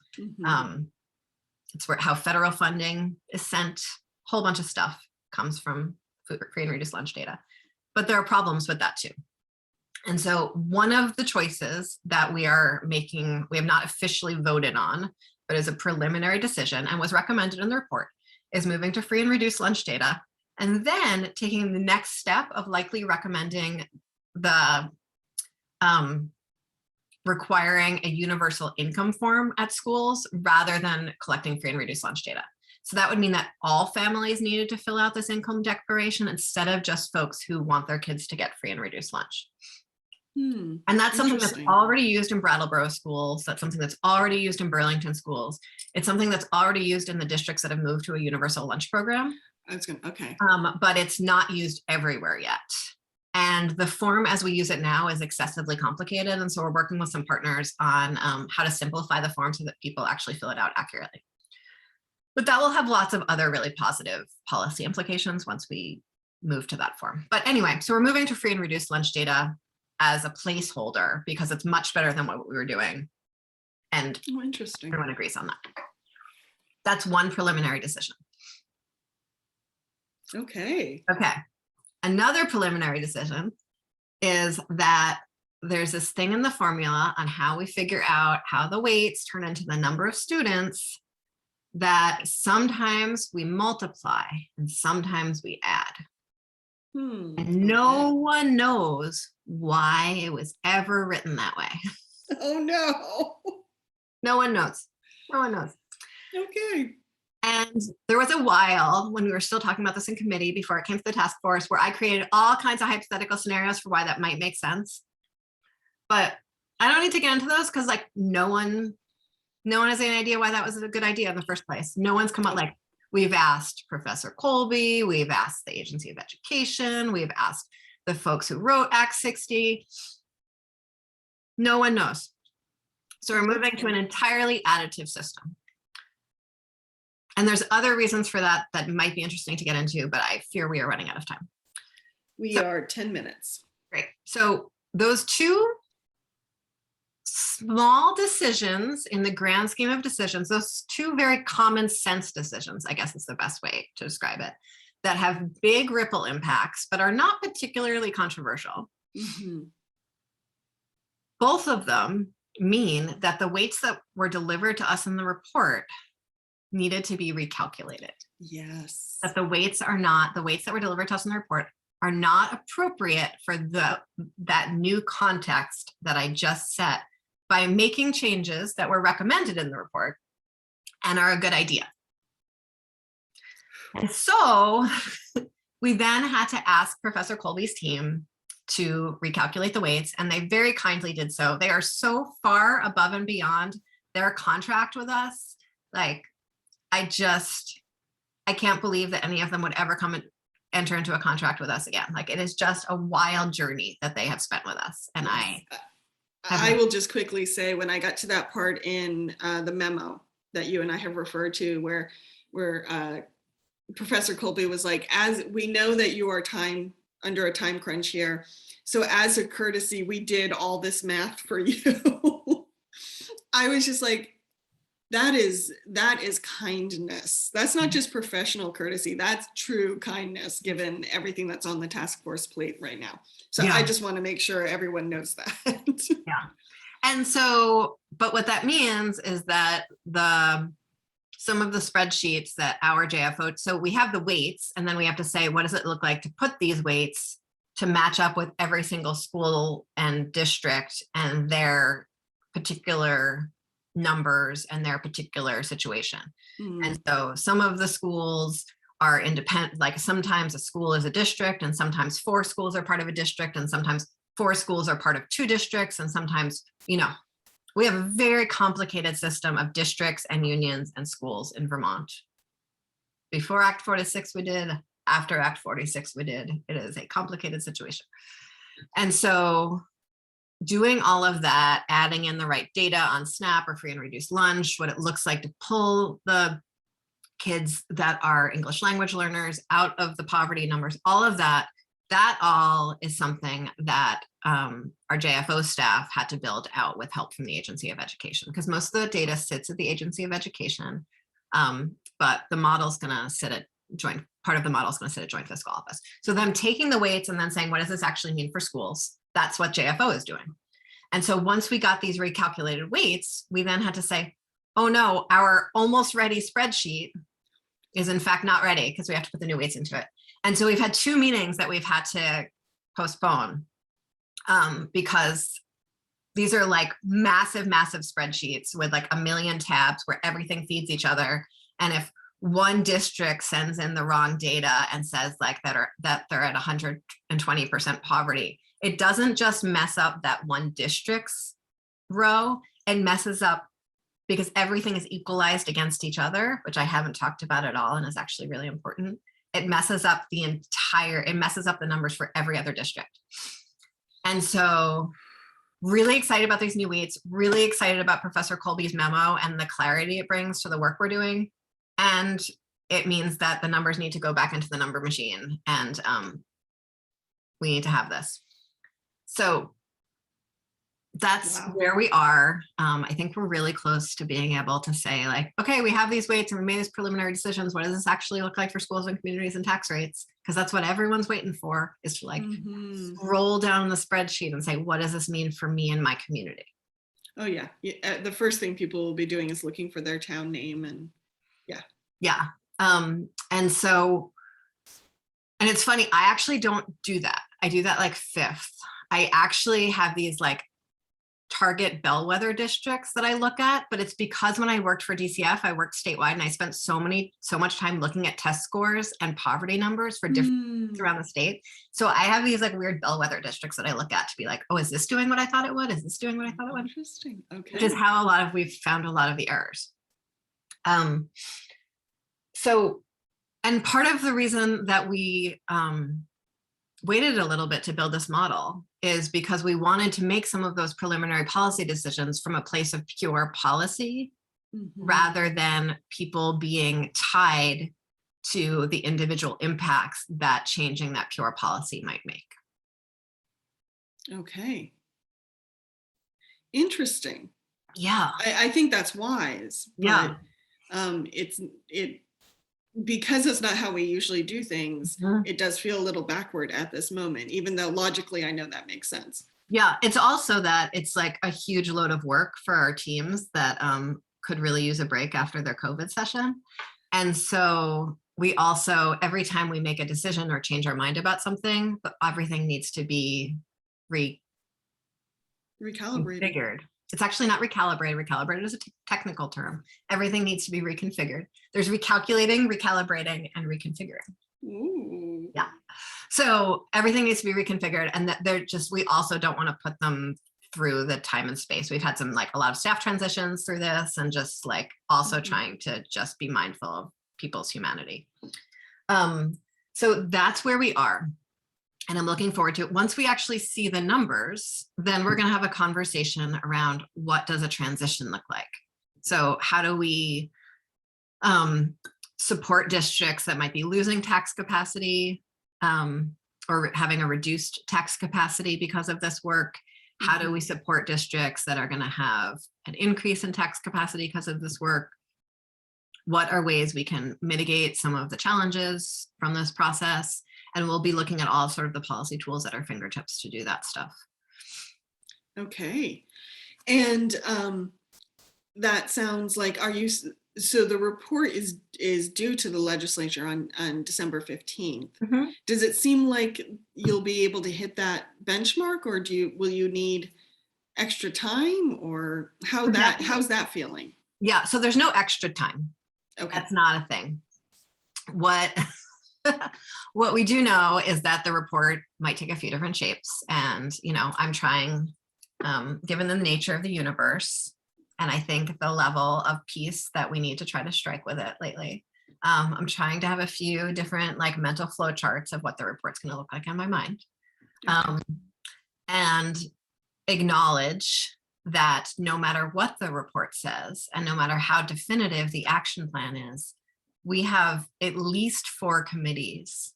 [SPEAKER 2] It's how federal funding is sent. A whole bunch of stuff comes from free and reduced lunch data. But there are problems with that too. And so one of the choices that we are making, we have not officially voted on, but is a preliminary decision and was recommended in the report, is moving to free and reduced lunch data, and then taking the next step of likely recommending the requiring a universal income form at schools rather than collecting free and reduced lunch data. So that would mean that all families needed to fill out this income declaration instead of just folks who want their kids to get free and reduced lunch. And that's something that's already used in Brattleboro schools. That's something that's already used in Burlington schools. It's something that's already used in the districts that have moved to a universal lunch program.
[SPEAKER 1] Okay.
[SPEAKER 2] But it's not used everywhere yet. And the form as we use it now is excessively complicated. And so we're working with some partners on how to simplify the form so that people actually fill it out accurately. But that will have lots of other really positive policy implications once we move to that form. But anyway, so we're moving to free and reduced lunch data as a placeholder because it's much better than what we were doing. And
[SPEAKER 1] interesting.
[SPEAKER 2] Everyone agrees on that. That's one preliminary decision.
[SPEAKER 1] Okay.
[SPEAKER 2] Okay. Another preliminary decision is that there's this thing in the formula on how we figure out how the weights turn into the number of students that sometimes we multiply and sometimes we add. And no one knows why it was ever written that way.
[SPEAKER 1] Oh no.
[SPEAKER 2] No one knows. No one knows.
[SPEAKER 1] Okay.
[SPEAKER 2] And there was a while when we were still talking about this in committee before it came to the task force where I created all kinds of hypothetical scenarios for why that might make sense. But I don't need to get into those because like no one has any idea why that was a good idea in the first place. No one's come out like, we've asked Professor Colby, we've asked the Agency of Education, we've asked the folks who wrote Act 60. No one knows. So we're moving to an entirely additive system. And there's other reasons for that that might be interesting to get into, but I fear we are running out of time.
[SPEAKER 1] We are 10 minutes.
[SPEAKER 2] Great. So those two small decisions in the grand scheme of decisions, those two very common sense decisions, I guess is the best way to describe it, that have big ripple impacts, but are not particularly controversial. Both of them mean that the weights that were delivered to us in the report needed to be recalculated.
[SPEAKER 1] Yes.
[SPEAKER 2] That the weights that were delivered to us in the report are not appropriate for that new context that I just set by making changes that were recommended in the report and are a good idea. And so we then had to ask Professor Colby's team to recalculate the weights, and they very kindly did so. They are so far above and beyond their contract with us. Like, I can't believe that any of them would ever come and enter into a contract with us again. Like, it is just a wild journey that they have spent with us. And I
[SPEAKER 1] will just quickly say, when I got to that part in the memo that you and I have referred to, where Professor Colby was like, as we know that you are under a time crunch here, so as a courtesy, we did all this math for you. I was just like, that is kindness. That's not just professional courtesy. That's true kindness, given everything that's on the task force plate right now. So yeah. I just want to make sure everyone knows that.
[SPEAKER 2] Yeah. And so, but what that means is that some of the spreadsheets that our JFO, so we have the weights, and then we have to say, what does it look like to put these weights to match up with every single school and district and their particular numbers and their particular situation. And so some of the schools are independent, like sometimes a school is a district, and sometimes 4 schools are part of a district, and sometimes 4 schools are part of 2 districts, and sometimes, we have a very complicated system of districts and unions and schools in Vermont. Before Act 46 we did, after Act 46 we did. It is a complicated situation. And so doing all of that, adding in the right data on SNAP or free and reduced lunch, what it looks like to pull the kids that are English language learners out of the poverty numbers, all of that all is something that our JFO staff had to build out with help from the Agency of Education, because most of the data sits at the Agency of Education, but the model's going to sit at part of the model is going to sit at Joint Fiscal Office. So them taking the weights and then saying, what does this actually mean for schools? That's what JFO is doing. And so once we got these recalculated weights, we then had to say, oh no, our almost ready spreadsheet is in fact not ready because we have to put the new weights into it. And so we've had 2 meetings that we've had to postpone because these are like massive, massive spreadsheets with like 1 million tabs where everything feeds each other. And if one district sends in the wrong data and says like that they're at 120% poverty, it doesn't just mess up that one district's row, it messes up because everything is equalized against each other, which I haven't talked about at all and is actually really important. It messes up the numbers for every other district. And so really excited about these new weights, really excited about Professor Colby's memo and the clarity it brings to the work we're doing. And it means that the numbers need to go back into the number machine, and we need to have this. So that's where we are. I think we're really close to being able to say like, okay, we have these weights and we made these preliminary decisions. What does this actually look like for schools and communities and tax rates? Because that's what everyone's waiting for, is to like scroll down the spreadsheet and say, what does this mean for me and my community?
[SPEAKER 1] Oh yeah. The first thing people will be doing is looking for their town name, and
[SPEAKER 2] yeah. And so, and it's funny, I actually don't do that. I do that like fifth. I actually have these like target bellwether districts that I look at, but it's because when I worked for DCF, I worked statewide and I spent so much time looking at test scores and poverty numbers for different around the state. So I have these like weird bellwether districts that I look at to be like, oh, is this doing what I thought it would? Is this doing what I thought it would?
[SPEAKER 1] Interesting. Okay.
[SPEAKER 2] Which is how we've found a lot of the errors. So, and part of the reason that we waited a little bit to build this model is because we wanted to make some of those preliminary policy decisions from a place of pure policy rather than people being tied to the individual impacts that changing that pure policy might make.
[SPEAKER 1] Okay. Interesting.
[SPEAKER 2] Yeah.
[SPEAKER 1] I think that's wise.
[SPEAKER 2] Yeah.
[SPEAKER 1] Because it's not how we usually do things, it does feel a little backward at this moment, even though logically I know that makes sense.
[SPEAKER 2] Yeah, it's also that it's like a huge load of work for our teams that could really use a break after their COVID session. And so we also, every time we make a decision or change our mind about something, but everything needs to be recalibrated. It's actually not recalibrated. Recalibrated is a technical term. Everything needs to be reconfigured. There's recalculating, recalibrating, and reconfiguring.
[SPEAKER 1] Ooh.
[SPEAKER 2] Yeah. So everything needs to be reconfigured, and that we also don't want to put them through the time and space. We've had some like a lot of staff transitions through this, and just like also trying to just be mindful of people's humanity. So that's where we are. And I'm looking forward to it. Once we actually see the numbers, then we're going to have a conversation around what does a transition look like? So how do we support districts that might be losing tax capacity or having a reduced tax capacity because of this work? How do we support districts that are going to have an increase in tax capacity because of this work? What are ways we can mitigate some of the challenges from this process? And we'll be looking at all sort of the policy tools at our fingertips to do that stuff.
[SPEAKER 1] Okay. And that sounds like, so the report is due to the legislature on December 15th. Does it seem like you'll be able to hit that benchmark, or will you need extra time, or how's that feeling?
[SPEAKER 2] Yeah, so there's no extra time.
[SPEAKER 1] Okay.
[SPEAKER 2] That's not a thing. What we do know is that the report might take a few different shapes, and I'm trying, given the nature of the universe, and I think the level of peace that we need to try to strike with it lately, I'm trying to have a few different like mental flow charts of what the report's going to look like in my mind, and acknowledge that no matter what the report says and no matter how definitive the action plan is, we have at least 4 committees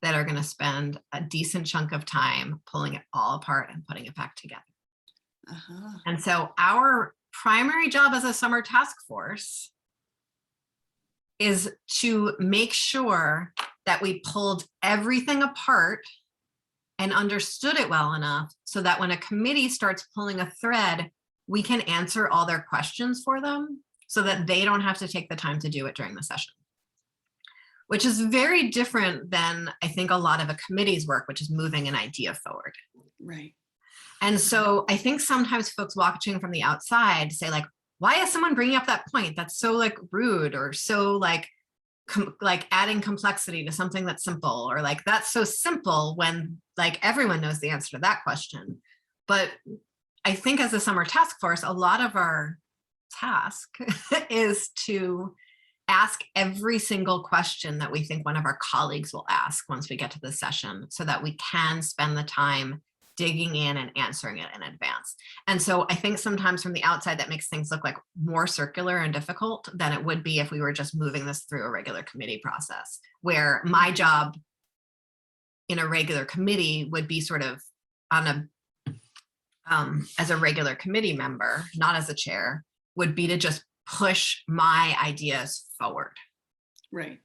[SPEAKER 2] that are going to spend a decent chunk of time pulling it all apart and putting it back together. And so our primary job as a summer task force is to make sure that we pulled everything apart and understood it well enough so that when a committee starts pulling a thread, we can answer all their questions for them so that they don't have to take the time to do it during the session. Which is very different than I think a lot of a committee's work, which is moving an idea forward.
[SPEAKER 1] Right.
[SPEAKER 2] And so I think sometimes folks watching from the outside say like, why is someone bringing up that point? That's so like rude, or so like adding complexity to something that's simple, or like that's so simple when like everyone knows the answer to that question. But I think as a summer task force, a lot of our task is to ask every single question that we think one of our colleagues will ask once we get to the session, so that we can spend the time digging in and answering it in advance. And so I think sometimes from the outside that makes things look like more circular and difficult than it would be if we were just moving this through a regular committee process, where my job in a regular committee would be sort of on a as a regular committee member, not as a chair, would be to just push my ideas forward.
[SPEAKER 1] Right.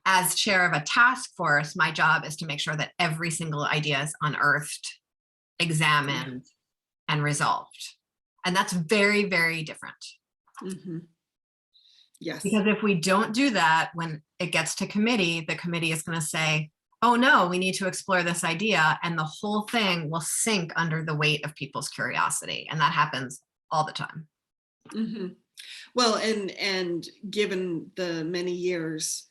[SPEAKER 2] As chair of a task force, my job is to make sure that every single idea is unearthed, examined, and resolved. And that's very, very different.
[SPEAKER 1] Mm-hmm. Yes.
[SPEAKER 2] Because if we don't do that, when it gets to committee, the committee is going to say, oh no, we need to explore this idea. And the whole thing will sink under the weight of people's curiosity. And that happens all the time.
[SPEAKER 1] Mm-hmm. Well, and given the many years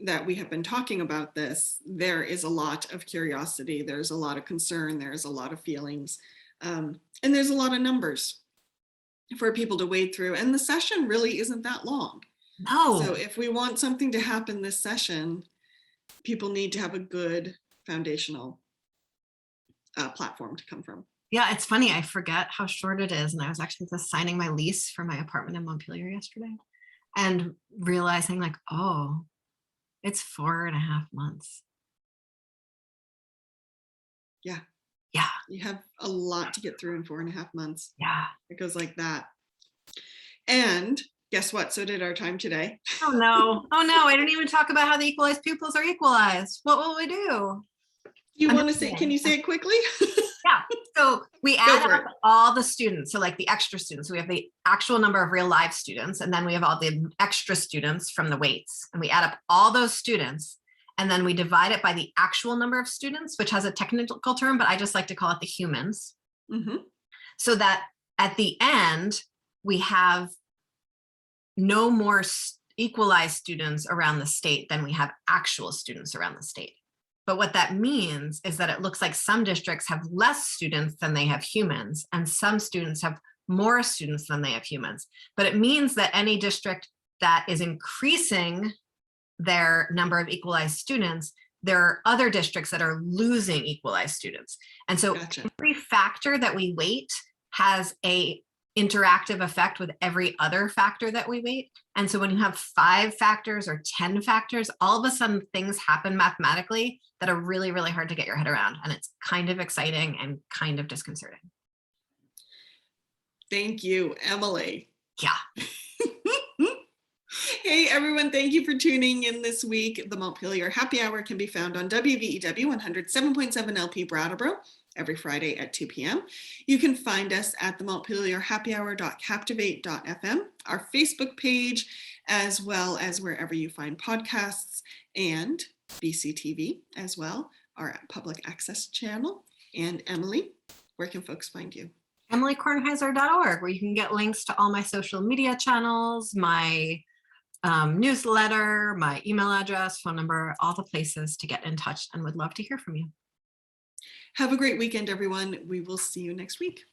[SPEAKER 1] that we have been talking about this, there is a lot of curiosity, there's a lot of concern, there's a lot of feelings, and there's a lot of numbers for people to wade through. And the session really isn't that long.
[SPEAKER 2] No.
[SPEAKER 1] So if we want something to happen this session, people need to have a good foundational platform to come from.
[SPEAKER 2] Yeah, it's funny. I forget how short it is. And I was actually just signing my lease for my apartment in Montpelier yesterday and realizing like, oh, it's 4.5 months.
[SPEAKER 1] Yeah.
[SPEAKER 2] Yeah.
[SPEAKER 1] You have a lot to get through in 4.5 months.
[SPEAKER 2] Yeah.
[SPEAKER 1] It goes like that. And guess what? So did our time today.
[SPEAKER 2] Oh no. Oh no. I didn't even talk about how the equalized pupils are equalized. What will we do?
[SPEAKER 1] You want to say, can you say it quickly?
[SPEAKER 2] Yeah. So we add up all the students. So like the extra students, so we have the actual number of real live students, and then we have all the extra students from the weights, and we add up all those students, and then we divide it by the actual number of students, which has a technical term, but I just like to call it the humans.
[SPEAKER 1] Mm-hmm.
[SPEAKER 2] So that at the end, we have no more equalized students around the state than we have actual students around the state. But what that means is that it looks like some districts have less students than they have humans, and some students have more students than they have humans. But it means that any district that is increasing their number of equalized students, there are other districts that are losing equalized students. And so every factor that we weight has a interactive effect with every other factor that we weight. And so when you have 5 factors or 10 factors, all of a sudden things happen mathematically that are really, really hard to get your head around. And it's kind of exciting and kind of disconcerting.
[SPEAKER 1] Thank you, Emilie.
[SPEAKER 2] Yeah.
[SPEAKER 1] Hey, everyone. Thank you for tuning in this week. The Montpelier Happy Hour can be found on WVEW 107.7 LP Brattleboro every Friday at 2 p.m. You can find us at the Montpelier Happy Hour.captivate.fm, our Facebook page, as well as wherever you find podcasts, and BCTV as well, our public access channel. And Emilie, where can folks find you?
[SPEAKER 2] EmilieKornheiser.org, where you can get links to all my social media channels, my newsletter, my email address, phone number, all the places to get in touch, and would love to hear from you.
[SPEAKER 1] Have a great weekend, everyone. We will see you next week.